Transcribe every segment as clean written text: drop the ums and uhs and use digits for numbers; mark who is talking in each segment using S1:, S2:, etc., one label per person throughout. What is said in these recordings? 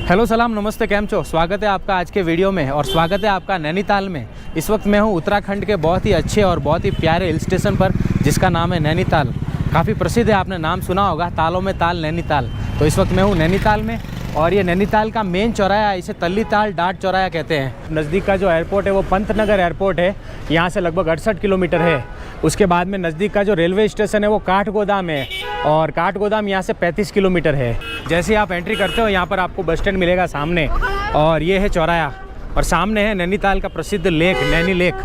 S1: Hello सलाम नमस्ते cam छो। स्वागत है आपका आज के वीडियो में और स्वागत है आपका नैनीताल में। इस वक्त मैं हूं उत्तराखंड के बहुत ही अच्छे और बहुत ही प्यारे हिल स्टेशन पर जिसका नाम है नैनीताल। काफ़ी प्रसिद्ध है, आपने नाम सुना होगा, तालों में ताल नैनीताल। तो इस वक्त मैं हूं नैनीताल में और ये नैनीताल का मेन चौराया है, इसे तल्ली ताल डाट चौराया कहते हैं। नज़दीक का जो एयरपोर्ट है वो पंतनगर एयरपोर्ट है, यहाँ से लगभग 68 किलोमीटर है। उसके बाद में नज़दीक का जो रेलवे स्टेशन है वो काठगोदाम है और काठगोदाम यहाँ से 35 किलोमीटर है। जैसे आप एंट्री करते हो यहाँ पर आपको बस स्टैंड मिलेगा सामने और ये है चौराया और सामने है नैनीताल का प्रसिद्ध लेक नैनी लेक।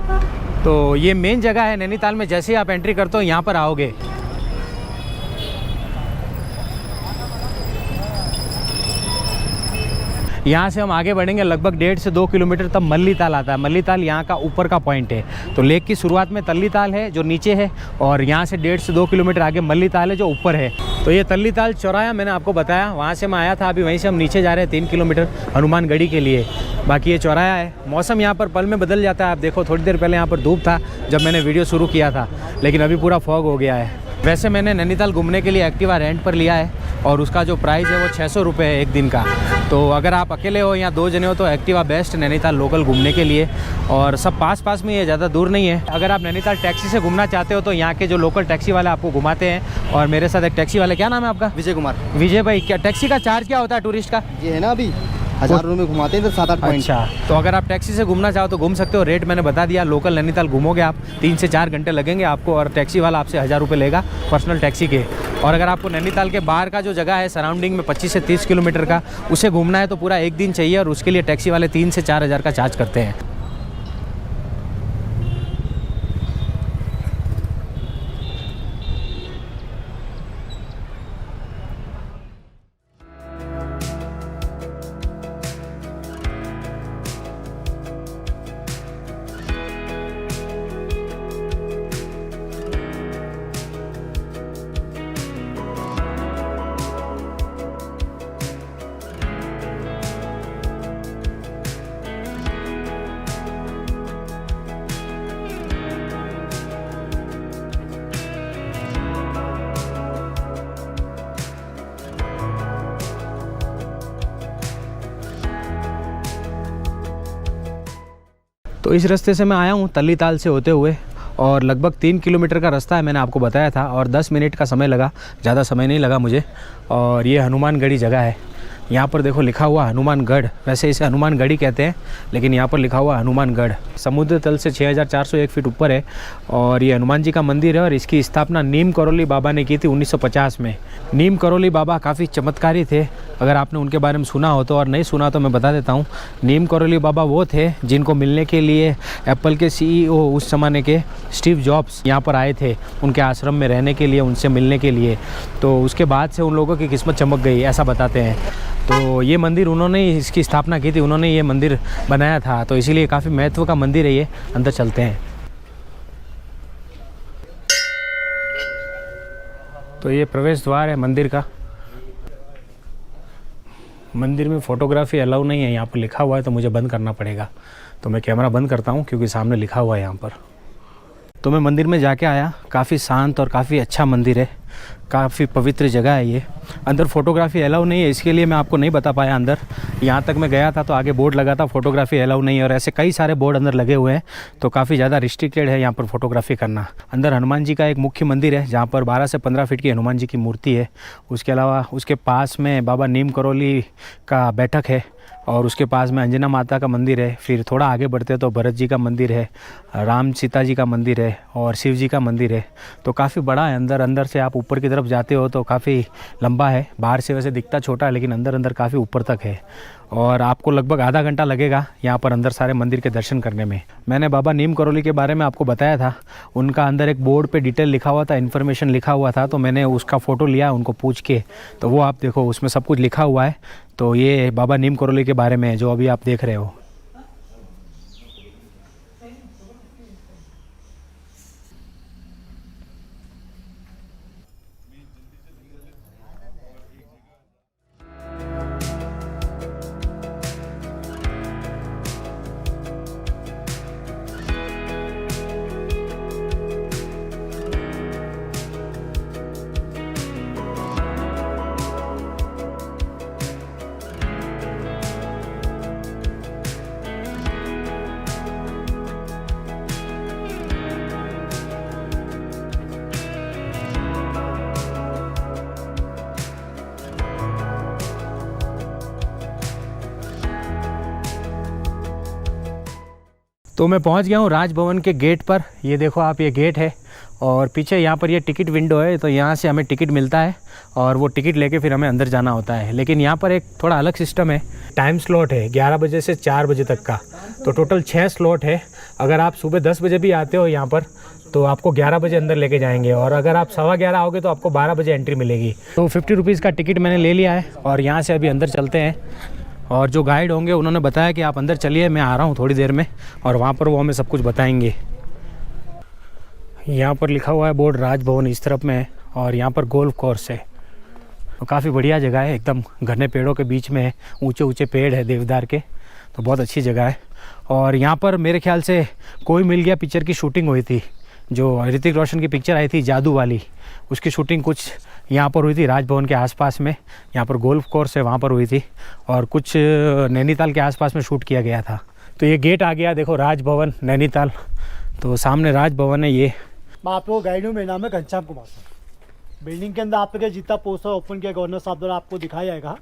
S1: तो ये मेन जगह है नैनीताल में। जैसे ही आप एंट्री करते हो यहाँ पर आओगे, यहाँ से हम आगे बढ़ेंगे लगभग 1.5 से 2 किलोमीटर तब मल्ली ताल आता है। मल्ली ताल यहाँ का ऊपर का पॉइंट है। तो लेक की शुरुआत में तल्ली ताल है जो नीचे है और यहाँ से 1.5 से 2 किलोमीटर आगे मल्ली ताल है जो ऊपर है। तो ये तल्ली ताल चौराया मैंने आपको बताया, वहाँ से मैं आया था। अभी वहीं से हम नीचे जा रहे हैं 3 किलोमीटर हनुमानगढ़ी के लिए। बाकी ये चौराया है। मौसम यहाँ पर पल में बदल जाता है। आप देखो थोड़ी देर पहले यहाँ पर धूप था जब मैंने वीडियो शुरू किया था, लेकिन अभी पूरा फॉग हो गया है। वैसे मैंने नैनीताल घूमने के लिए एक्टिवा रेंट पर लिया है और उसका जो प्राइस है वो 600 रुपये है एक दिन का। तो अगर आप अकेले हो या 2 जने हो तो एक्टिवा बेस्ट नैनीताल लोकल घूमने के लिए। और सब पास में ही है, ज़्यादा दूर नहीं है। अगर आप नैनीताल टैक्सी से घूमना चाहते हो तो यहाँ के जो लोकल टैक्सी वाले आपको घुमाते हैं। और मेरे साथ एक टैक्सी वाले, क्या नाम है आपका?
S2: विजय कुमार।
S1: विजय भाई, क्या टैक्सी का चार्ज क्या होता है टूरिस्ट का?
S2: ये है ना अभी 1000 रुपये में घुमाते हैं तो 7-8 पॉइंट।
S1: अच्छा, तो अगर आप टैक्सी से घूमना चाहो तो घूम सकते हो। रेट मैंने बता दिया। लोकल नैनीताल घूमोगे आप 3 से 4 घंटे लगेंगे आपको और टैक्सी वाला आपसे 1000 रुपये लेगा पर्सनल टैक्सी के। और अगर आपको नैनीताल के बाहर का जो जगह है सराउंडिंग में 25 से 30 किलोमीटर का, उसे घूमना है तो पूरा एक दिन चाहिए और उसके लिए टैक्सी वाले 3 से 4 हज़ार का चार्ज करते हैं। तो इस रास्ते से मैं आया हूँ तल्ली ताल से होते हुए और लगभग 3 किलोमीटर का रास्ता है, मैंने आपको बताया था। और 10 मिनट का समय लगा, ज़्यादा समय नहीं लगा मुझे। और ये हनुमानगढ़ी जगह है। यहाँ पर देखो लिखा हुआ हनुमानगढ़, वैसे इसे हनुमानगढ़ी कहते हैं लेकिन यहाँ पर लिखा हुआ हनुमानगढ़। समुद्र तल से 6401 फीट ऊपर है और ये हनुमान जी का मंदिर है। और इसकी स्थापना नीम करोली बाबा ने की थी 1950 में। नीम करोली बाबा काफ़ी चमत्कारी थे, अगर आपने उनके बारे में सुना हो तो, और नहीं सुना तो मैं बता देता हूँ। नीम करोली बाबा वो थे जिनको मिलने के लिए एप्पल के CEO उस ज़माने के स्टीव जॉब्स यहाँ पर आए थे उनके आश्रम में रहने के लिए, उनसे मिलने के लिए। तो उसके बाद से उन लोगों की किस्मत चमक गई, ऐसा बताते हैं। तो ये मंदिर उन्होंने ही इसकी स्थापना की थी, उन्होंने ये मंदिर बनाया था। तो इसीलिए काफ़ी महत्व का मंदिर है ये। अंदर चलते हैं। तो ये प्रवेश द्वार है मंदिर का। मंदिर में फ़ोटोग्राफी अलाउ नहीं है, यहाँ पर लिखा हुआ है, तो मुझे बंद करना पड़ेगा। तो मैं कैमरा बंद करता हूँ क्योंकि सामने लिखा हुआ है यहाँ पर। तो मैं मंदिर में जाके आया, काफ़ी शांत और काफ़ी अच्छा मंदिर है, काफ़ी पवित्र जगह है ये। अंदर फ़ोटोग्राफी अलाउ नहीं है, इसके लिए मैं आपको नहीं बता पाया अंदर। यहाँ तक मैं गया था तो आगे बोर्ड लगा था फ़ोटोग्राफी अलाउ नहीं है और ऐसे कई सारे बोर्ड अंदर लगे हुए हैं। तो काफ़ी ज़्यादा रिस्ट्रिक्टेड है यहाँ पर फ़ोटोग्राफी करना। अंदर हनुमान जी का एक मुख्य मंदिर है जहाँ पर 12 से 15 फीट की हनुमान जी की मूर्ति है। उसके अलावा उसके पास में बाबा नीम करोली का बैठक है और उसके पास में अंजना माता का मंदिर है। फिर थोड़ा आगे बढ़ते तो भरत जी का मंदिर है, राम सीता जी का मंदिर है और शिव जी का मंदिर है। तो काफ़ी बड़ा है। अंदर से आप ऊपर की तरफ जाते हो तो काफ़ी लंबा है। बाहर से वैसे दिखता छोटा है लेकिन अंदर काफ़ी ऊपर तक है और आपको लगभग आधा घंटा लगेगा यहाँ पर अंदर सारे मंदिर के दर्शन करने में। मैंने बाबा नीम करोली के बारे में आपको बताया था, उनका अंदर एक बोर्ड पे डिटेल लिखा हुआ था, इन्फॉर्मेशन लिखा हुआ था। तो मैंने उसका फ़ोटो लिया उनको पूछ के, तो वो आप देखो उसमें सब कुछ लिखा हुआ है। तो ये बाबा नीम करोली के बारे में है जो अभी आप देख रहे हो। तो मैं पहुंच गया हूं राजभवन के गेट पर। ये देखो आप, ये गेट है और पीछे यहाँ पर ये टिकट विंडो है। तो यहाँ से हमें टिकट मिलता है और वो टिकट लेके फिर हमें अंदर जाना होता है। लेकिन यहाँ पर एक थोड़ा अलग सिस्टम है। टाइम स्लॉट है 11 बजे से 4 बजे तक का, तो टोटल 6 स्लॉट है। अगर आप सुबह 10 बजे भी आते हो यहाँ पर तो आपको 11 बजे अंदर लेके जाएंगे, और अगर आप 11:15 आओगे तो आपको 12 बजे एंट्री मिलेगी। तो 50 रुपीज़ का टिकट मैंने ले लिया है और यहाँ से अभी अंदर चलते हैं। और जो गाइड होंगे उन्होंने बताया कि आप अंदर चलिए, मैं आ रहा हूँ थोड़ी देर में, और वहाँ पर वो हमें सब कुछ बताएंगे। यहाँ पर लिखा हुआ है बोर्ड राजभवन इस तरफ में है, और यहाँ पर गोल्फ कोर्स है। तो काफ़ी बढ़िया जगह है, एकदम घने पेड़ों के बीच में है, ऊंचे ऊंचे पेड़ है देवदार के, तो बहुत अच्छी जगह है। और यहाँ पर मेरे ख्याल से कोई मिल गया पिक्चर की शूटिंग हुई थी, जो ऋतिक रोशन की पिक्चर आई थी जादू वाली, उसकी शूटिंग कुछ यहाँ पर हुई थी राजभवन के आसपास में। यहाँ पर गोल्फ कोर्स है, वहाँ पर हुई थी, और कुछ नैनीताल के आसपास में शूट किया गया था। तो ये गेट आ गया, देखो राजभवन नैनीताल, तो सामने राजभवन है ये।
S3: मैं आपको गाइड हूँ, मेरा नाम है घनश्याम कुमार सर। बिल्डिंग के अंदर आपके जितना पोस्टर ओपन किया गवर्नर साहब द्वारा आपको दिखाया जाएगा।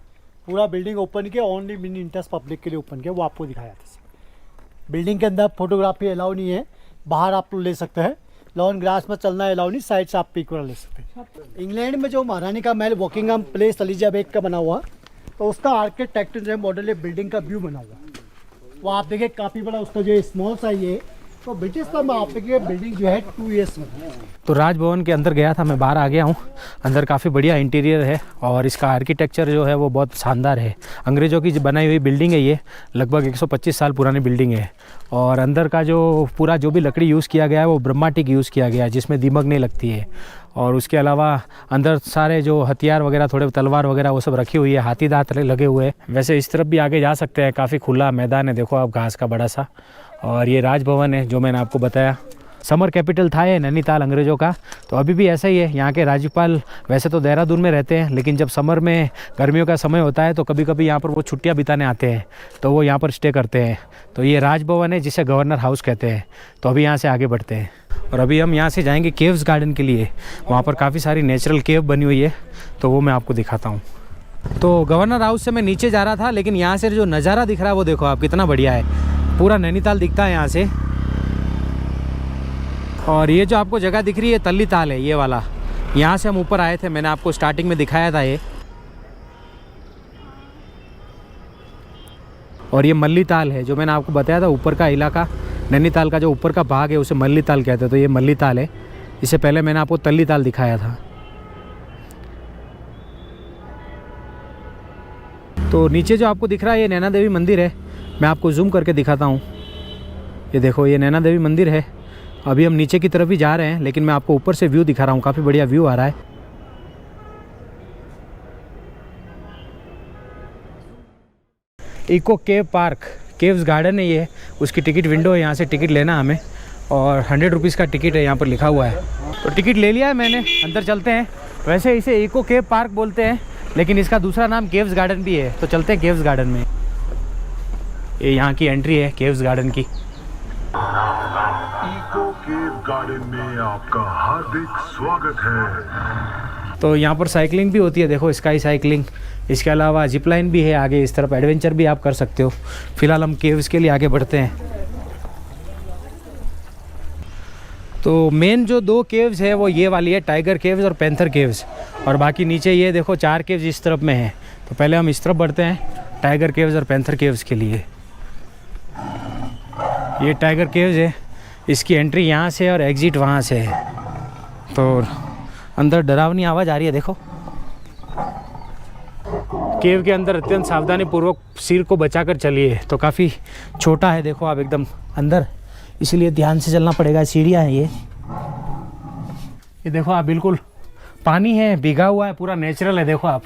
S3: पूरा बिल्डिंग ओपन किया, ओनली मिनी इंटरेस्ट पब्लिक के लिए ओपन किया, वो आपको दिखाया जाता है। बिल्डिंग के अंदर फोटोग्राफी अलाउ नहीं है, बाहर आप लोग ले सकते हैं। लॉन ग्रास में चलना अलाउ नहीं, साइड से आप पिक ले सकते हैं। इंग्लैंड में जो महारानी का महल वॉकिंगहम प्लेस एलिजाबेथ का बना हुआ, तो उसका आर्किटेक्ट जो मॉडल है बिल्डिंग का व्यू बना हुआ, वो आप देखिए काफ़ी बड़ा उसका जो स्मॉल सा ये, तो ब्रिटिश का आप देखिए बिल्डिंग जो है 2 ईयर्स में।
S1: तो राजभवन के अंदर गया था, मैं बाहर आ गया हूँ। अंदर काफ़ी बढ़िया इंटीरियर है और इसका आर्किटेक्चर जो है वो बहुत शानदार है। अंग्रेज़ों की बनाई हुई बिल्डिंग है ये, लगभग 125 साल पुरानी बिल्डिंग है। और अंदर का जो पूरा जो भी लकड़ी यूज़ किया गया है वो ब्रह्माटिक यूज़ किया गया है, जिसमें दीमक नहीं लगती है। और उसके अलावा अंदर सारे जो हथियार वगैरह, थोड़े तलवार वगैरह वो सब रखी हुई है, हाथी दांत लगे हुए हैं। वैसे इस तरफ भी आगे जा सकते हैं, काफ़ी खुला मैदान है, देखो आप घास का बड़ा सा। और ये राजभवन है जो मैंने आपको बताया। समर कैपिटल था ये नैनीताल अंग्रेज़ों का, तो अभी भी ऐसा ही है। यहाँ के राज्यपाल वैसे तो देहरादून में रहते हैं, लेकिन जब समर में गर्मियों का समय होता है तो कभी कभी यहाँ पर वो छुट्टियाँ बिताने आते हैं, तो वो यहाँ पर स्टे करते हैं। तो ये राजभवन है जिसे गवर्नर हाउस कहते हैं। तो अभी यहाँ से आगे बढ़ते हैं और अभी हम यहाँ से जाएंगे केव्स गार्डन के लिए। वहाँ पर काफ़ी सारी नेचुरल केव बनी हुई है, तो वो मैं आपको दिखाता हूँ। तो गवर्नर हाउस से मैं नीचे जा रहा था, लेकिन यहाँ से जो नज़ारा दिख रहा है वो देखो आप, कितना बढ़िया है। पूरा नैनीताल दिखता है यहाँ से। और ये जो आपको जगह दिख रही है तल्ली ताल है, ये वाला। यहाँ से हम ऊपर आए थे, मैंने आपको स्टार्टिंग में दिखाया था ये। और ये मल्ली ताल है जो मैंने आपको बताया था, ऊपर का इलाका नैनीताल का जो ऊपर का भाग है उसे मल्ली ताल कहते हैं। तो ये मल्ली ताल है। इससे पहले मैंने आपको तल्ली ताल दिखाया था। तो नीचे जो आपको दिख रहा है ये नैना देवी मंदिर है। मैं आपको जूम करके दिखाता हूँ। ये देखो, ये नैना देवी मंदिर है। अभी हम नीचे की तरफ ही जा रहे हैं, लेकिन मैं आपको ऊपर से व्यू दिखा रहा हूँ। काफ़ी बढ़िया व्यू आ रहा है। इको केव पार्क, केव्स गार्डन है ये, उसकी टिकट विंडो है। यहाँ से टिकट लेना हमें, और 100 रुपीज़ का टिकट है, यहाँ पर लिखा हुआ है। तो टिकट ले लिया है मैंने, अंदर चलते हैं। वैसे इसे इको केव पार्क बोलते हैं, लेकिन इसका दूसरा नाम केव्स गार्डन भी है। तो चलते हैं केव्स गार्डन में। ये यहाँ की एंट्री है केव्स गार्डन की।
S4: इको केव गार्डन में आपका हार्दिक स्वागत है।
S1: तो यहाँ पर साइकिलिंग भी होती है, देखो स्काई साइकिलिंग। इसके अलावा जिप लाइन भी है आगे, इस तरफ एडवेंचर भी आप कर सकते हो। फिलहाल हम केव्स के लिए आगे बढ़ते हैं। तो मेन जो 2 केव्स है वो ये वाली है, टाइगर केव्स और पैंथर केव्स। और बाकी नीचे ये देखो 4 केव्स इस तरफ में है। तो पहले हम इस तरफ बढ़ते हैं, टाइगर केव्स और पैंथर केव्स के लिए। ये टाइगर केव्स है, इसकी एंट्री यहाँ से और एग्ज़िट वहाँ से है। तो अंदर डरावनी आवाज़ आ रही है, देखो। केव के अंदर अत्यंत सावधानी पूर्वक सिर को बचाकर चलिए। तो काफ़ी छोटा है, देखो आप एकदम अंदर, इसीलिए ध्यान से चलना पड़ेगा। सीढ़ियाँ हैं ये देखो आप, बिल्कुल पानी है, भीगा हुआ है, पूरा नेचुरल है। देखो आप,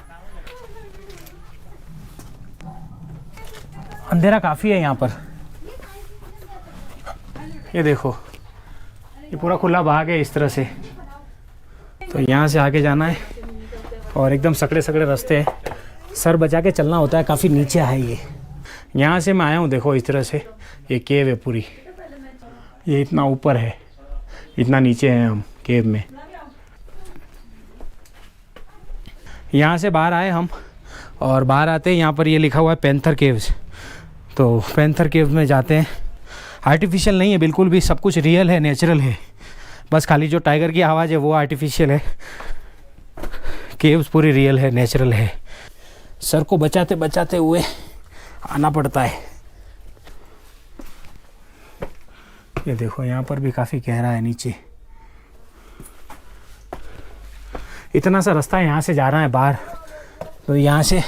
S1: अंधेरा काफ़ी है यहाँ पर। ये देखो, ये पूरा खुला भाग है इस तरह से। तो यहाँ से आगे जाना है और एकदम सकड़े सकड़े रास्ते हैं, सर बचा के चलना होता है। काफ़ी नीचे है ये। यहाँ से मैं आया हूँ, देखो इस तरह से। ये केव है पूरी, ये इतना ऊपर है, इतना नीचे हैं हम केव में। यहाँ से बाहर आए हम, और बाहर आते हैं यहाँ पर ये लिखा हुआ है पैंथर केव्स। तो पैंथर केव में जाते हैं। आर्टिफिशियल नहीं है बिल्कुल भी, सब कुछ रियल है, नेचुरल है। बस खाली जो टाइगर की आवाज़ है वो आर्टिफिशियल है। केव्स पूरी रियल है, नेचुरल है। सर को बचाते बचाते हुए आना पड़ता है। ये देखो यहाँ पर भी काफ़ी गहरा है नीचे। इतना सा रास्ता यहाँ से जा रहा है बाहर, तो यहाँ से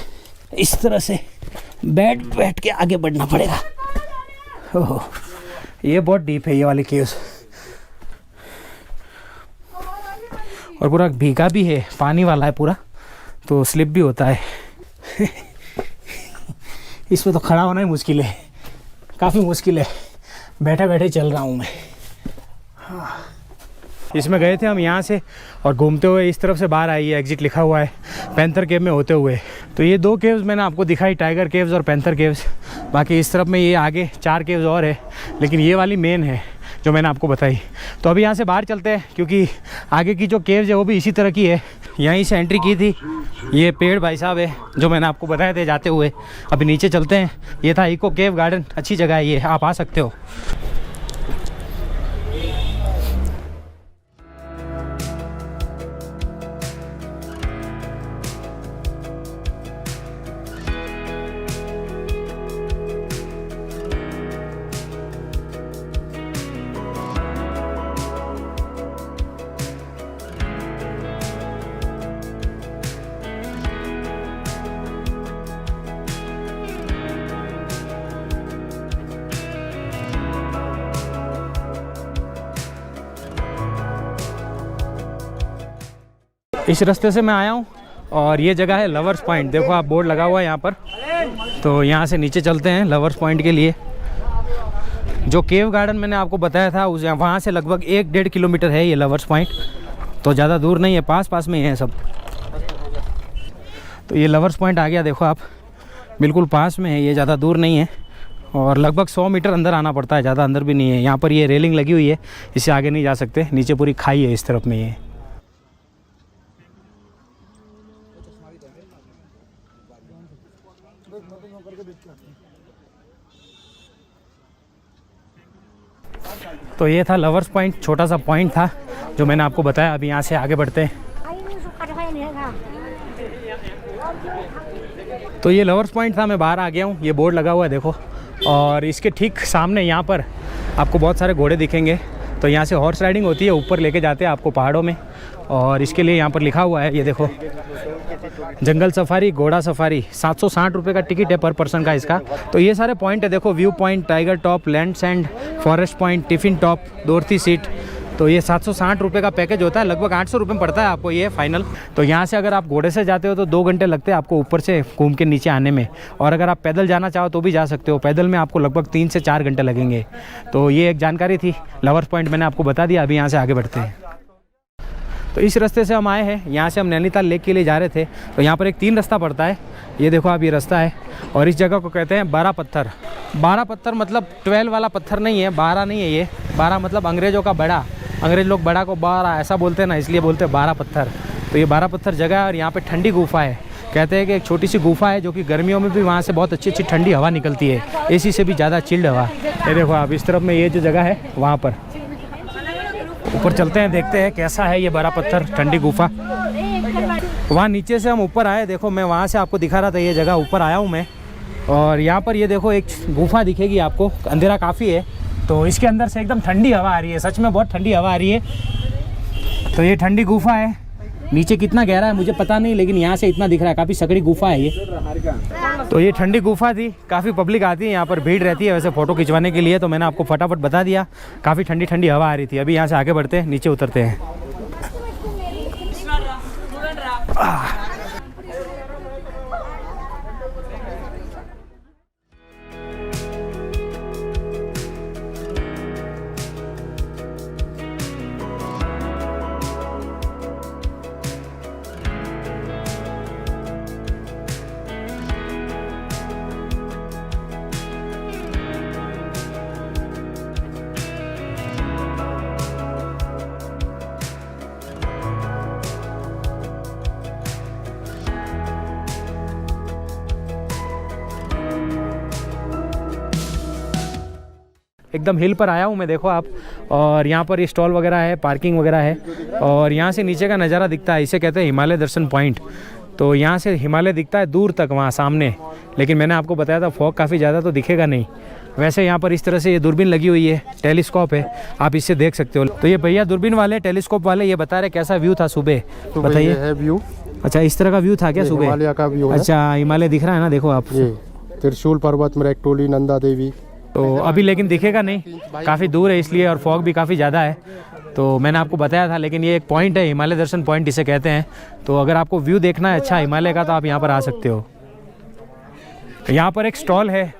S1: इस तरह से बैठ के आगे बढ़ना पड़ेगा। ओह, ये बहुत डीप है ये वाली केव्स, और पूरा भीगा भी है, पानी वाला है पूरा, तो स्लिप भी होता है। इसमें तो खड़ा होना ही मुश्किल है, काफ़ी मुश्किल है। बैठे बैठे चल रहा हूँ मैं। इसमें गए थे हम यहाँ से, और घूमते हुए इस तरफ से बाहर आई है, एग्जिट लिखा हुआ है, पैंथर केव में होते हुए। तो ये 2 केव्स मैंने आपको दिखाई, टाइगर केव्स और पैंथर केव्स। बाकी इस तरफ में ये आगे 4 केव्स और है, लेकिन ये वाली मेन है जो मैंने आपको बताई। तो अभी यहाँ से बाहर चलते हैं, क्योंकि आगे की जो केव्स है वो भी इसी तरह की है। यहीं से एंट्री की थी। ये पेड़ भाई साहब है जो मैंने आपको बताए थे जाते हुए। अभी नीचे चलते हैं। ये था इको केव गार्डन, अच्छी जगह है ये, आप आ सकते हो। इस रास्ते से मैं आया हूँ, और ये जगह है लवर्स पॉइंट। देखो आप बोर्ड लगा हुआ है यहाँ पर। तो यहाँ से नीचे चलते हैं लवर्स पॉइंट के लिए। जो केव गार्डन मैंने आपको बताया था उस वहाँ से लगभग 1-1.5 किलोमीटर है ये लवर्स पॉइंट। तो ज़्यादा दूर नहीं है, पास में ही है सब। तो ये लवर्स पॉइंट आ गया, देखो आप, बिल्कुल पास में है ये, ज़्यादा दूर नहीं है। और लगभग 100 मीटर अंदर आना पड़ता है, ज़्यादा अंदर भी नहीं है। यहाँ पर ये रेलिंग लगी हुई है, इससे आगे नहीं जा सकते। नीचे पूरी खाई है इस तरफ में ये। तो ये था लवर्स पॉइंट, छोटा सा पॉइंट था जो मैंने आपको बताया। अभी यहाँ से आगे बढ़ते हैं। तो ये लवर्स पॉइंट था, मैं बाहर आ गया हूँ। ये बोर्ड लगा हुआ है देखो, और इसके ठीक सामने यहाँ पर आपको बहुत सारे घोड़े दिखेंगे। तो यहाँ से हॉर्स राइडिंग होती है, ऊपर लेके जाते हैं आपको पहाड़ों में। और इसके लिए यहाँ पर लिखा हुआ है, ये देखो, जंगल सफारी, घोड़ा सफारी। 760 रुपये का टिकट है पर पर्सन का इसका। तो ये सारे पॉइंट है देखो, view point, tiger top, lands end, forest point, tiffin top, Dorothy seat. तो ये 760 रुपये का पैकेज होता है, लगभग 800 रुपये में पड़ता है आपको ये फाइनल। तो यहाँ से अगर आप घोड़े से जाते हो तो 2 घंटे लगते हैं आपको ऊपर से घूम के नीचे आने में। और अगर आप पैदल जाना चाहो तो भी जा सकते हो, पैदल में आपको लगभग 3 से 4 घंटे लगेंगे। तो ये एक जानकारी थी, लवर्स पॉइंट मैंने आपको बता दिया। अभी यहाँ से आगे बढ़ते हैं। तो इस रास्ते से हम आए हैं, यहाँ से हम नैनीताल लेक के लिए जा रहे थे। तो यहाँ पर एक 3 रास्ता पड़ता है, ये देखो आप, ये रास्ता है। और इस जगह को कहते हैं 12 पत्थर। 12 पत्थर मतलब 12 वाला पत्थर नहीं है, 12 नहीं है ये। 12 मतलब अंग्रेज़ों का बड़ा, अंग्रेज लोग बड़ा को 12 ऐसा बोलते हैं ना, इसलिए बोलते हैं 12 पत्थर। तो ये 12 पत्थर जगह है, और यहाँ पे ठंडी गुफा है। कहते हैं कि एक छोटी सी गुफा है जो कि गर्मियों में भी वहाँ से बहुत अच्छी अच्छी ठंडी हवा निकलती है, एसी से भी ज़्यादा चिल्ड हवा। ये देखो आप, इस तरफ में ये जो जगह है वहाँ पर ऊपर चलते हैं, देखते हैं कैसा है ये 12 पत्थर ठंडी गुफा। वहाँ नीचे से हम ऊपर आए, देखो मैं वहाँ से आपको दिखा रहा था, ये जगह ऊपर आया हूँ मैं। और यहाँ पर ये देखो एक गुफा दिखेगी आपको, अंधेरा काफ़ी है। तो इसके अंदर से एकदम ठंडी हवा आ रही है, सच में बहुत ठंडी हवा आ रही है। तो ये ठंडी गुफा है। नीचे कितना गहरा है मुझे पता नहीं, लेकिन यहाँ से इतना दिख रहा है, काफ़ी सकड़ी गुफा है ये। तो ये ठंडी गुफा थी, काफ़ी पब्लिक आती है यहाँ पर, भीड़ रहती है वैसे फ़ोटो खिंचवाने के लिए। तो मैंने आपको फटाफट बता दिया, काफ़ी ठंडी ठंडी हवा आ रही थी। अभी यहाँ से आगे बढ़ते हैं, नीचे उतरते हैं। एकदम हिल पर आया हूँ मैं, देखो आप। और यहाँ पर ये स्टॉल वगैरह है, पार्किंग वगैरह है। और यहाँ से नीचे का नज़ारा दिखता है, इसे कहते हैं हिमालय दर्शन पॉइंट। तो यहाँ से हिमालय दिखता है दूर तक वहाँ सामने, लेकिन मैंने आपको बताया था फॉग काफ़ी ज़्यादा तो दिखेगा नहीं। वैसे यहाँ पर इस तरह से ये दूरबीन लगी हुई है, टेलीस्कोप है, आप इससे देख सकते हो। तो ये भैया दूरबीन वाले, टेलीस्कोप वाले, ये बता रहे कैसा व्यू था सुबह, बताइए।
S5: है व्यू।
S1: अच्छा, इस तरह का व्यू था क्या सुबह?
S5: हिमालय का व्यू है।
S1: अच्छा, हिमालय दिख रहा है ना, देखो आप।
S5: ये त्रिशूल पर्वत, मृगटोली, नंदा देवी।
S1: तो अभी लेकिन दिखेगा नहीं, काफ़ी दूर है इसलिए, और फॉग भी काफ़ी ज़्यादा है। तो मैंने आपको बताया था, लेकिन ये एक पॉइंट है, हिमालय दर्शन पॉइंट इसे कहते हैं। तो अगर आपको व्यू देखना है अच्छा हिमालय का, तो आप यहाँ पर आ सकते हो। यहाँ पर एक स्टॉल है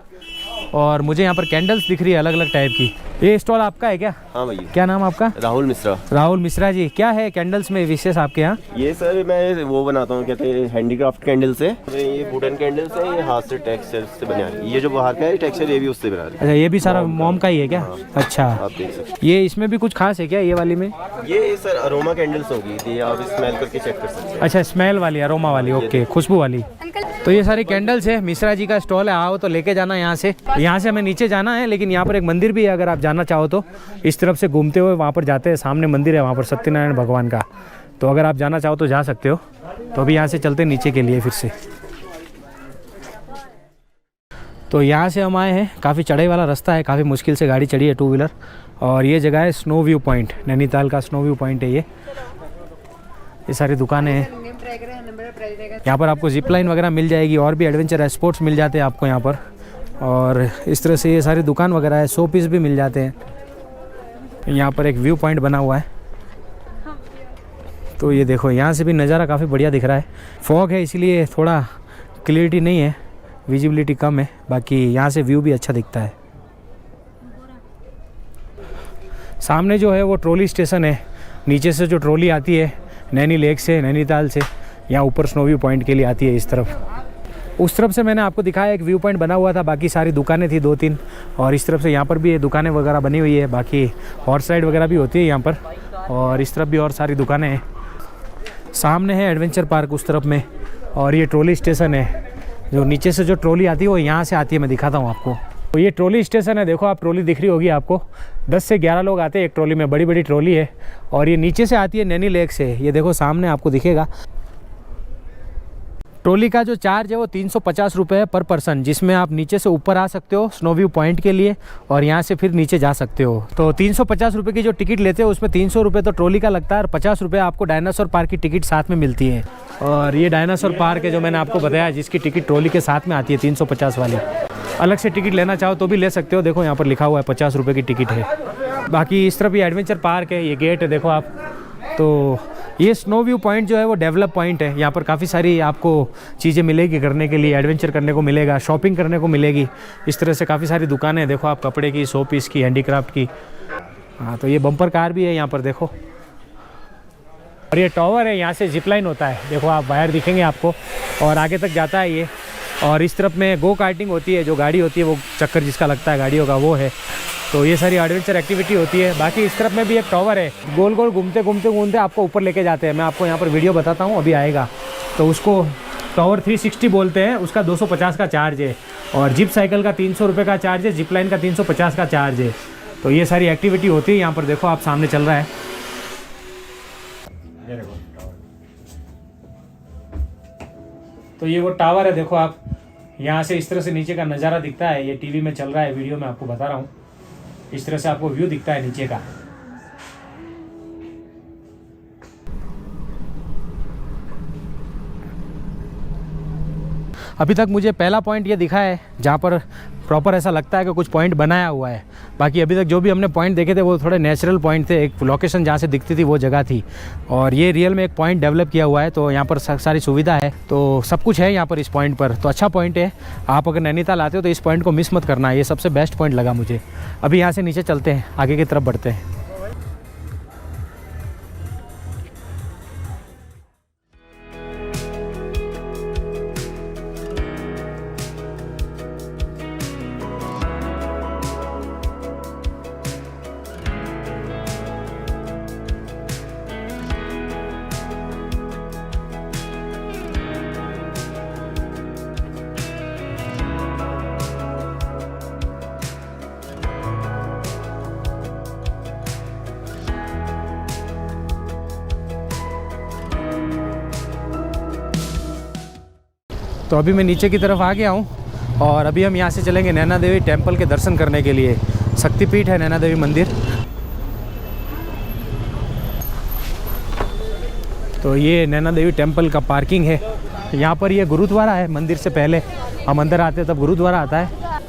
S1: और मुझे यहाँ पर कैंडल्स दिख रही है अलग अलग टाइप की। ये स्टॉल आपका है क्या?
S6: हाँ भैया।
S1: क्या नाम आपका?
S6: राहुल मिश्रा।
S1: राहुल मिश्रा जी, क्या है कैंडल्स में विशेष आपके यहाँ?
S6: ये सर मैं वो बनाता हूँ, कहते हैं हैंडीक्राफ्ट कैंडल्स है। ये वुडन कैंडल्स है, ये हाथ से टेक्सचर से बने हैं। ये जो बाहर का है टेक्सचर, ये भी उससे बना रहे हैं।
S1: अच्छा, ये भी सारा मोम का ही है क्या?
S6: हाँ।
S1: अच्छा,
S6: आप देख सकते
S1: ये इसमें भी कुछ खास है क्या ये वाली में?
S6: हैं। ये सर अरोमा कैंडल्स होगी, ये आप स्मेल करके चेक कर सकते हैं।
S1: अच्छा, स्मेल वाली, अरोमा वाली, ओके, खुशबू वाली। तो ये सारी कैंडल्स है, मिश्रा जी का स्टॉल है, आओ तो लेके जाना यहाँ से। यहाँ से हमें नीचे जाना है, लेकिन यहाँ पर एक मंदिर भी है, अगर आप जाना चाहो तो इस तरफ से घूमते हुए वहाँ पर जाते हैं। सामने मंदिर है वहाँ पर सत्यनारायण भगवान का, तो अगर आप जाना चाहो तो जा सकते हो। तो अभी यहाँ से चलते नीचे के लिए फिर से। तो यहाँ से हम आए हैं, काफ़ी चढ़ाई वाला रास्ता है, काफ़ी मुश्किल से गाड़ी चढ़ी है, 2 व्हीलर। और ये जगह है स्नो व्यू पॉइंट, नैनीताल का स्नो व्यू पॉइंट है ये सारी दुकानें हैं। यहाँ पर आपको जिप लाइन वगैरह मिल जाएगी, और भी एडवेंचर स्पोर्ट्स मिल जाते हैं आपको यहाँ पर। और इस तरह से ये सारी दुकान वगैरह है, शो पीस भी मिल जाते हैं। यहाँ पर एक व्यू पॉइंट बना हुआ है, तो ये देखो यहाँ से भी नज़ारा काफ़ी बढ़िया दिख रहा है। फॉग है इसलिए थोड़ा क्लियरिटी नहीं है, विजिबिलिटी कम है, बाकी यहाँ से व्यू भी अच्छा दिखता है। सामने जो है वो ट्रॉली स्टेशन है, नीचे से जो ट्रॉली आती है नैनी लेक से, नैनीताल से, यहाँ ऊपर स्नो व्यू पॉइंट के लिए आती है इस तरफ। उस तरफ से मैंने आपको दिखाया एक व्यू पॉइंट बना हुआ था, बाकी सारी दुकानें थी 2-3, और इस तरफ से यहाँ पर भी दुकानें वगैरह बनी हुई है, बाकी हॉर्स राइड वगैरह भी होती है यहाँ पर, और इस तरफ भी और सारी दुकानें हैं। सामने है एडवेंचर पार्क उस तरफ में, और ये ट्रॉली स्टेशन है, जो नीचे से जो ट्रॉली आती है वो यहाँ से आती है, मैं दिखाता हूँ आपको। तो ये ट्रॉली स्टेशन है, देखो आप, ट्रॉली दिख रही होगी आपको, 10 से 11 लोग आते हैं एक ट्रॉली में, बड़ी बड़ी ट्रॉली है। और ये नीचे से आती है नैनी लेक से, ये देखो सामने आपको दिखेगा। ट्रॉली का जो चार्ज है वो 350 रुपये है पर पर्सन, जिसमें आप नीचे से ऊपर आ सकते हो स्नो व्यू पॉइंट के लिए, और यहाँ से फिर नीचे जा सकते हो। तो 350 रुपये की जो टिकट लेते हो उसमें 300 रुपये तो ट्रॉली का लगता है, और 50 रुपये आपको डायनासोर पार्क की टिकट साथ में मिलती है। और ये डायनासोर पार्क है जो मैंने आपको बताया, जिसकी टिकट ट्रॉली के साथ में आती है 350 वाली। अलग से टिकट लेना चाहो तो भी ले सकते हो, देखो यहाँ पर लिखा हुआ है 50 रुपये की टिकट है। बाकी इस तरफ ये एडवेंचर पार्क है, ये गेट है देखो आप। तो ये स्नो व्यू पॉइंट जो है वो डेवलप पॉइंट है, यहाँ पर काफ़ी सारी आपको चीज़ें मिलेगी करने के लिए, एडवेंचर करने को मिलेगा, शॉपिंग करने को मिलेगी। इस तरह से काफ़ी सारी दुकानें देखो आप, कपड़े की, शो पीस की, हैंडीक्राफ्ट की। हाँ, तो ये बम्पर कार भी है यहाँ पर देखो। और ये टावर है, यहाँ से जिप लाइन होता है, देखो आप, वायर दिखेंगे आपको, और आगे तक जाता है ये। और इस तरफ में गो कार्टिंग होती है, जो गाड़ी होती है वो चक्कर जिसका लगता है गाड़ियों का, वो है। तो ये सारी एडवेंचर एक्टिविटी होती है। बाकी इस तरफ में भी एक टावर है, गोल गोल घूमते घूमते घूमते आपको ऊपर लेके जाते हैं। मैं आपको यहाँ पर वीडियो बताता हूँ, अभी आएगा। तो उसको टावर 360 बोलते हैं, उसका 250 का चार्ज है। और जिप साइकिल का 300 रुपये का चार्ज है, जिप लाइन का 350 का चार्ज है। तो ये सारी एक्टिविटी होती है यहाँ पर, देखो आप सामने चल रहा है। तो ये वो टावर है, देखो आप, यहाँ से इस तरह से नीचे का नज़ारा दिखता है। ये टीवी में चल रहा है, वीडियो में आपको बता रहा हूँ, इस तरह से आपको व्यू दिखता है नीचे का। अभी तक मुझे पहला पॉइंट ये दिखा है जहाँ पर प्रॉपर ऐसा लगता है कि कुछ पॉइंट बनाया हुआ है। बाकी अभी तक जो भी हमने पॉइंट देखे थे वो थोड़े नेचुरल पॉइंट थे, एक लोकेशन जहाँ से दिखती थी वो जगह थी। और ये रियल में एक पॉइंट डेवलप किया हुआ है, तो यहाँ पर सारी सुविधा है, तो सब कुछ है यहाँ पर इस पॉइंट पर। तो अच्छा पॉइंट है, आप अगर नैनीताल आते हो तो इस पॉइंट को मिस मत करना, ये सबसे बेस्ट पॉइंट लगा मुझे। अभी यहाँ से नीचे चलते हैं, आगे की तरफ बढ़ते हैं। तो अभी मैं नीचे की तरफ आ गया हूँ और अभी हम यहाँ से चलेंगे नैना देवी टेम्पल के दर्शन करने के लिए। शक्तिपीठ है नैना देवी मंदिर। तो ये नैना देवी टेम्पल का पार्किंग है। यहाँ पर ये गुरुद्वारा है। मंदिर से पहले हम अंदर आते हैं तब गुरुद्वारा आता है।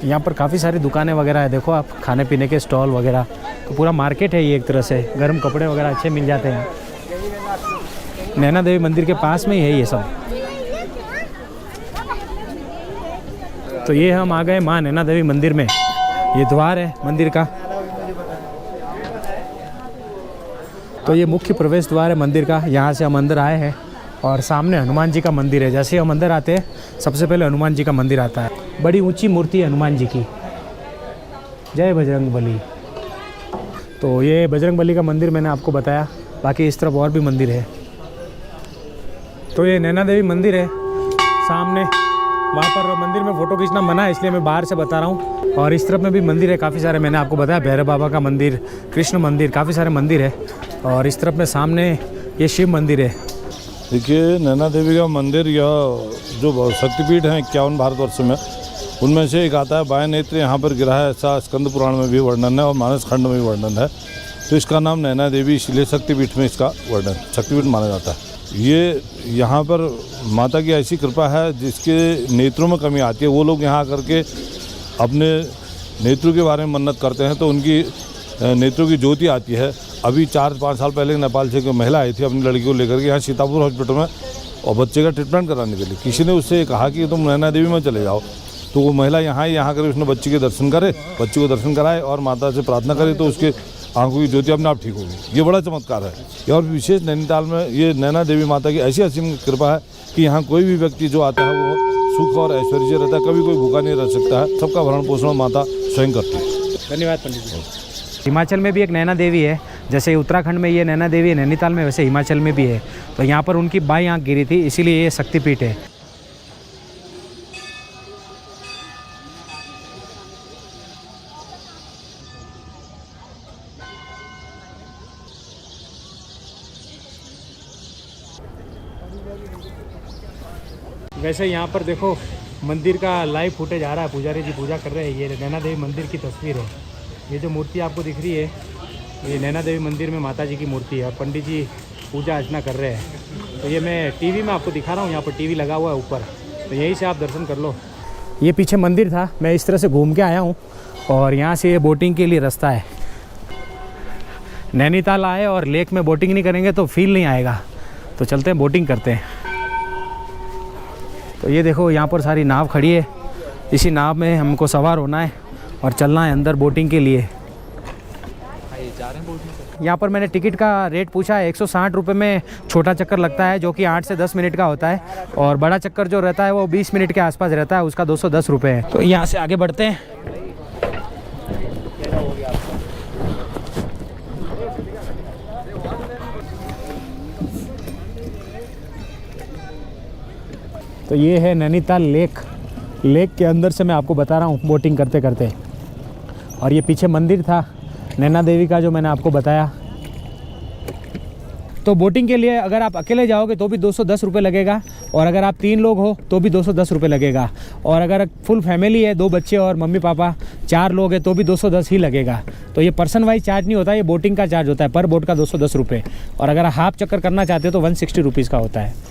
S1: यहाँ पर काफ़ी सारी दुकानें वगैरह है, देखो आप, खाने पीने के स्टॉल वगैरह। तो पूरा मार्केट है ये एक तरह से। गर्म कपड़े वगैरह अच्छे मिल जाते हैं। नैना देवी मंदिर के पास में ही है ये सब। तो ये हम आ गए माँ नैना देवी मंदिर में। ये द्वार है मंदिर का। तो ये मुख्य प्रवेश द्वार है मंदिर का। यहाँ से हम अंदर आए हैं और सामने हनुमान जी का मंदिर है। जैसे हम अंदर आते हैं सबसे पहले हनुमान जी का मंदिर आता है। बड़ी ऊंची मूर्ति है हनुमान जी की। जय बजरंग बली। तो ये बजरंग बली का मंदिर मैंने आपको बताया। बाकी इस तरफ और भी मंदिर है। तो ये नैना देवी मंदिर है सामने। वहाँ पर मंदिर में फ़ोटो खींचना मना है, इसलिए मैं बाहर से बता रहा हूँ। और इस तरफ में भी मंदिर है काफ़ी सारे। मैंने आपको बताया भैरव बाबा का मंदिर, कृष्ण मंदिर, काफ़ी सारे मंदिर है। और इस तरफ में सामने ये शिव मंदिर है।
S7: देखिए, नैना देवी का मंदिर यह जो शक्तिपीठ हैं 51 भारतवर्ष में, उनमें से एक आता है। बाएं नेत्र यहाँ पर गिरा है, ऐसा स्कंद पुराण में भी वर्णन है और मानस खंड में भी वर्णन है। तो इसका नाम नैना देवी, इसलिए शक्तिपीठ में इसका वर्णन शक्तिपीठ माना जाता है। ये यहाँ पर माता की ऐसी कृपा है जिसके नेत्रों में कमी आती है, वो लोग यहाँ आकर के अपने नेत्रों के बारे में मन्नत करते हैं तो उनकी नेत्रों की ज्योति आती है। अभी 4-5 साल पहले नेपाल से एक महिला आई थी अपनी लड़की को लेकर के यहाँ सीतापुर हॉस्पिटल में और बच्चे का ट्रीटमेंट कराने के लिए। किसी ने उससे कहा कि तुम नैना देवी में चले जाओ, तो वो महिला यहाँ कर उसने बच्ची के दर्शन करे, बच्ची को दर्शन कराए और माता से प्रार्थना करे तो उसके आंखों की ज्योति अपने आप ठीक होगी। ये बड़ा चमत्कार है। और विशेष नैनीताल में ये नैना देवी माता की ऐसी असीम कृपा है कि यहाँ कोई भी व्यक्ति जो आता है वो सुख और ऐश्वर्य से रहता है, कभी कोई भूखा नहीं रह सकता है। सबका भरण पोषण माता स्वयं करती है।
S1: धन्यवाद पंडित जी। हिमाचल में भी एक नैना देवी है। जैसे उत्तराखंड में ये नैना देवी है नैनीताल में, वैसे हिमाचल में भी है। तो यहाँ पर उनकी बाईं आँख गिरी थी, इसीलिए ये शक्तिपीठ है। वैसे यहाँ पर देखो मंदिर का लाइव फुटेज आ रहा है। पुजारी जी पूजा कर रहे हैं। ये नैना देवी मंदिर की तस्वीर है। ये जो मूर्ति आपको दिख रही है ये नैना देवी मंदिर में माता जी की मूर्ति है। पंडित जी पूजा अर्चना कर रहे हैं। तो ये मैं टीवी में आपको दिखा रहा हूँ। यहाँ पर टीवी लगा हुआ है ऊपर, तो यहीं से आप दर्शन कर लो। ये पीछे मंदिर था, मैं इस तरह से घूम के आया हूँ और यहाँ से ये बोटिंग के लिए रास्ता है। नैनीताल आए और लेक में बोटिंग नहीं करेंगे तो फील नहीं आएगा। तो चलते हैं बोटिंग करते हैं। तो ये देखो यहाँ पर सारी नाव खड़ी है। इसी नाव में हमको सवार होना है और चलना है अंदर बोटिंग के लिए। यहाँ पर मैंने टिकट का रेट पूछा है। 160 रुपये में छोटा चक्कर लगता है जो कि 8 से 10 मिनट का होता है, और बड़ा चक्कर जो रहता है वो 20 मिनट के आसपास रहता है, उसका 210 रुपये है। तो यहाँ से आगे बढ़ते हैं। तो ये है नैनीताल लेक। लेक के अंदर से मैं आपको बता रहा हूँ बोटिंग करते करते। और ये पीछे मंदिर था नैना देवी का जो मैंने आपको बताया। तो बोटिंग के लिए अगर आप अकेले जाओगे तो भी 210 रुपये लगेगा, और अगर आप 3 लोग हो तो भी 210 रुपये लगेगा, और अगर फुल फैमिली है 2 बच्चे और मम्मी पापा 4 लोग हैं तो भी 210 ही लगेगा। तो ये पर्सन वाइज चार्ज नहीं होता, ये बोटिंग का चार्ज होता है, पर बोट का 210 रुपये। और अगर हाफ चक्कर करना चाहते हो तो 160 रुपीज़ का होता है।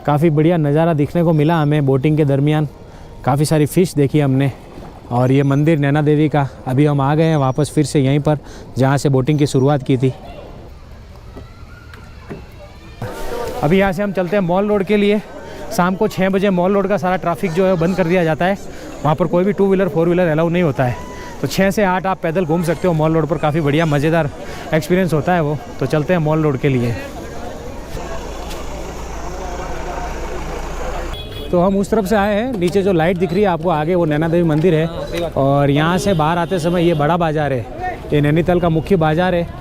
S1: काफ़ी बढ़िया नज़ारा दिखने को मिला हमें बोटिंग के दरमियान। काफ़ी सारी फ़िश देखी हमने। और ये मंदिर नैना देवी का। अभी हम आ गए हैं वापस फिर से यहीं पर जहाँ से बोटिंग की शुरुआत की थी। अभी यहाँ से हम चलते हैं मॉल रोड के लिए। शाम को 6 बजे मॉल रोड का सारा ट्रैफिक जो है बंद कर दिया जाता है। वहाँ पर कोई भी 2 व्हीलर 4 व्हीलर अलाउ नहीं होता है। तो 6 से 8 आप पैदल घूम सकते हो मॉल रोड पर। काफ़ी बढ़िया मज़ेदार एक्सपीरियंस होता है वो। तो चलते हैं मॉल रोड के लिए। तो हम उस तरफ से आए हैं। नीचे जो लाइट दिख रही है आपको आगे, वो नैना देवी मंदिर है। और यहाँ से बाहर आते समय ये बड़ा बाज़ार है, ये नैनीताल का मुख्य बाज़ार है।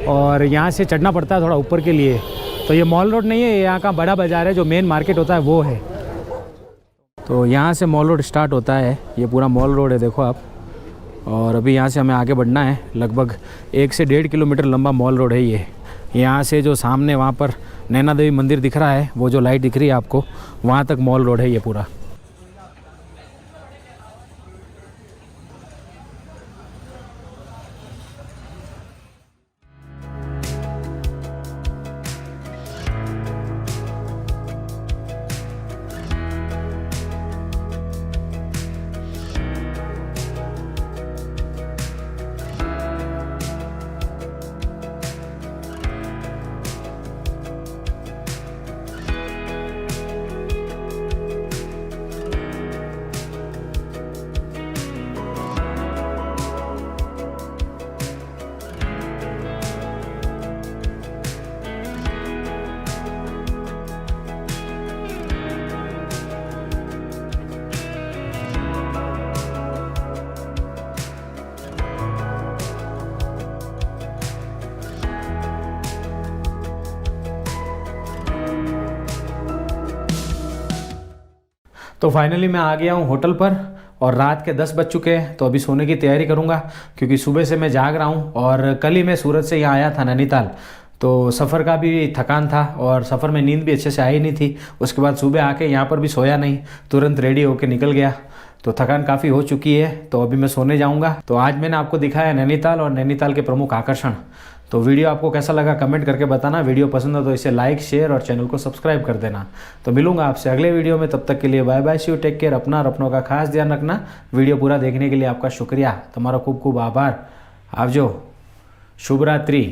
S1: और यहाँ से चढ़ना पड़ता है थोड़ा ऊपर के लिए। तो ये मॉल रोड नहीं है, ये यहाँ का बड़ा बाज़ार है। जो मेन मार्केट होता है वो है। तो यहाँ से मॉल रोड स्टार्ट होता है। ये पूरा मॉल रोड है, देखो आप। और अभी यहाँ से हमें आगे बढ़ना है। लगभग 1 से 1.5 किलोमीटर लंबा मॉल रोड है ये। यहाँ से जो सामने वहाँ पर नैना देवी मंदिर दिख रहा है, वो जो लाइट दिख रही है आपको, वहाँ तक मॉल रोड है ये पूरा। तो फाइनली मैं आ गया हूँ होटल पर और रात के 10 बज चुके हैं। तो अभी सोने की तैयारी करूँगा क्योंकि सुबह से मैं जाग रहा हूँ। और कल ही मैं सूरत से यहाँ आया था नैनीताल, तो सफ़र का भी थकान था और सफ़र में नींद भी अच्छे से आई नहीं थी। उसके बाद सुबह आके यहाँ पर भी सोया नहीं, तुरंत रेडी होके निकल गया। तो थकान काफ़ी हो चुकी है। तो अभी मैं सोने जाऊँगा। तो आज मैंने आपको दिखाया नैनीताल और नैनीताल के प्रमुख आकर्षण। तो वीडियो आपको कैसा लगा कमेंट करके बताना। वीडियो पसंद हो तो इसे लाइक शेयर और चैनल को सब्सक्राइब कर देना। तो मिलूंगा आपसे अगले वीडियो में, तब तक के लिए bye bye, see you, take care. अपना और अपनों का खास ध्यान रखना। वीडियो पूरा देखने के लिए आपका शुक्रिया, तुम्हारा खूब खूब आभार। आवजो, शुभ रात्रि।